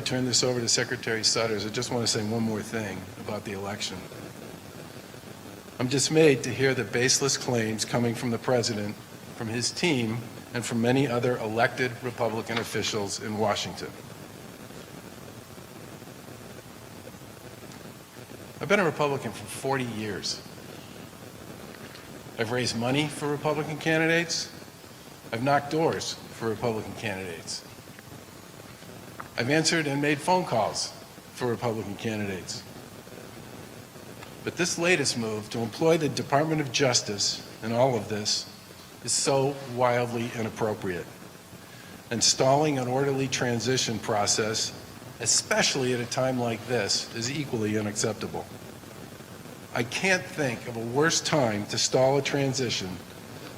turn this over to Secretary Sutters, I just want to say one more thing about the election. I'm dismayed to hear the baseless claims coming from the President, from his team, and from many other elected Republican officials in Washington. I've been a Republican for 40 years. I've raised money for Republican candidates. I've knocked doors for Republican candidates. I've answered and made phone calls for Republican candidates. But this latest move to employ the Department of Justice in all of this is so wildly inappropriate. And stalling an orderly transition process, especially at a time like this, is equally unacceptable. I can't think of a worse time to stall a transition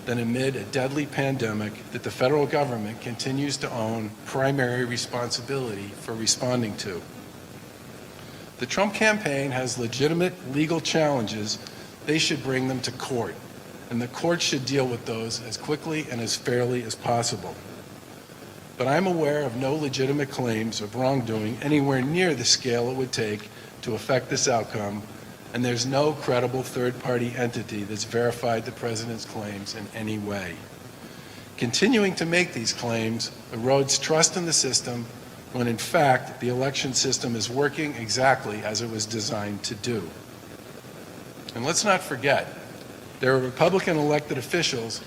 than amid a deadly pandemic that the federal government continues to own primary responsibility for responding to. The Trump campaign has legitimate legal challenges. They should bring them to court, and the court should deal with those as quickly and as fairly as possible. But I'm aware of no legitimate claims of wrongdoing anywhere near the scale it would take to affect this outcome, and there's no credible third-party entity that's verified the President's claims in any way. Continuing to make these claims erodes trust in the system when in fact the election system is working exactly as it was designed to do. And let's not forget, there are Republican elected officials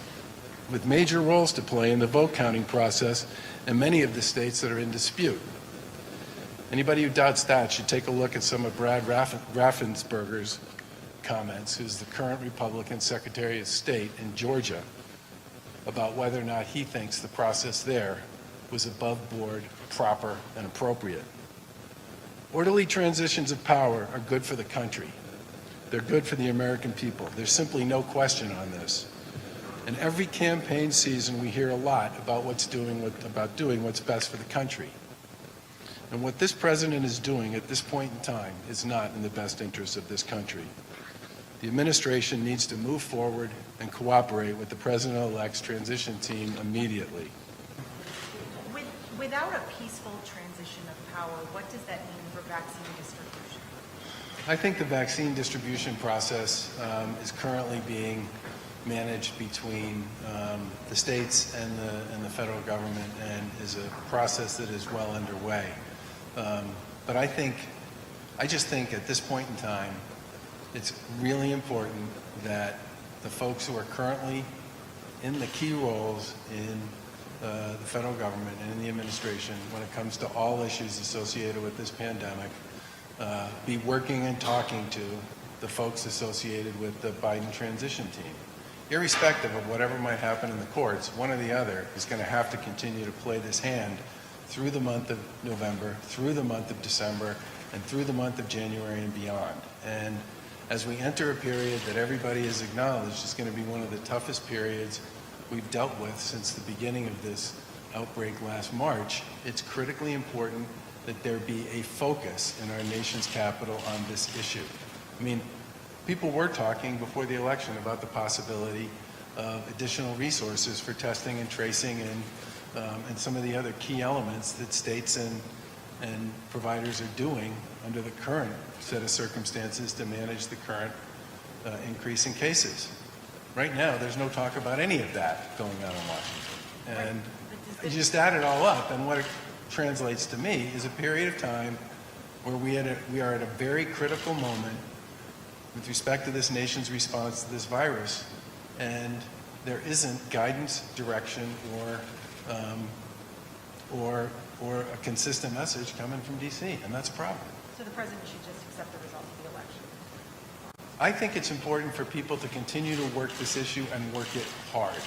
with major roles to play in the vote counting process in many of the states that are in dispute. Anybody who doubts that should take a look at some of Brad Raffensperger's comments, who's the current Republican Secretary of State in Georgia, about whether or not he thinks the process there was above board, proper, and appropriate. Orderly transitions of power are good for the country. They're good for the American people. There's simply no question on this. And every campaign season we hear a lot about doing what's best for the country. And what this president is doing at this point in time is not in the best interest of this country. The administration needs to move forward and cooperate with the president-elect's transition team immediately. Without a peaceful transition of power, what does that mean for vaccine distribution? I think the vaccine distribution process is currently being managed between the states and the federal government, and is a process that is well underway. But I just think at this point in time, it's really important that the folks who are currently in the key roles in the federal government and in the administration when it comes to all issues associated with this pandemic be working and talking to the folks associated with the Biden transition team. Irrespective of whatever might happen in the courts, one or the other is going to have to continue to play this hand through the month of November, through the month of December, and through the month of January and beyond. And as we enter a period that everybody has acknowledged is going to be one of the toughest periods we've dealt with since the beginning of this outbreak last March, it's critically important that there be a focus in our nation's capital on this issue. I mean, people were talking before the election about the possibility of additional resources for testing and tracing and some of the other key elements that states and providers are doing under the current set of circumstances to manage the current increase in cases. Right now, there's no talk about any of that going on in Washington. And you just add it all up, and what it translates to me is a period of time where we are at a very critical moment with respect to this nation's response to this virus, and there isn't guidance, direction, or a consistent message coming from D.C., and that's a problem. So the president should just accept the results of the election? I think it's important for people to continue to work this issue and work it hard.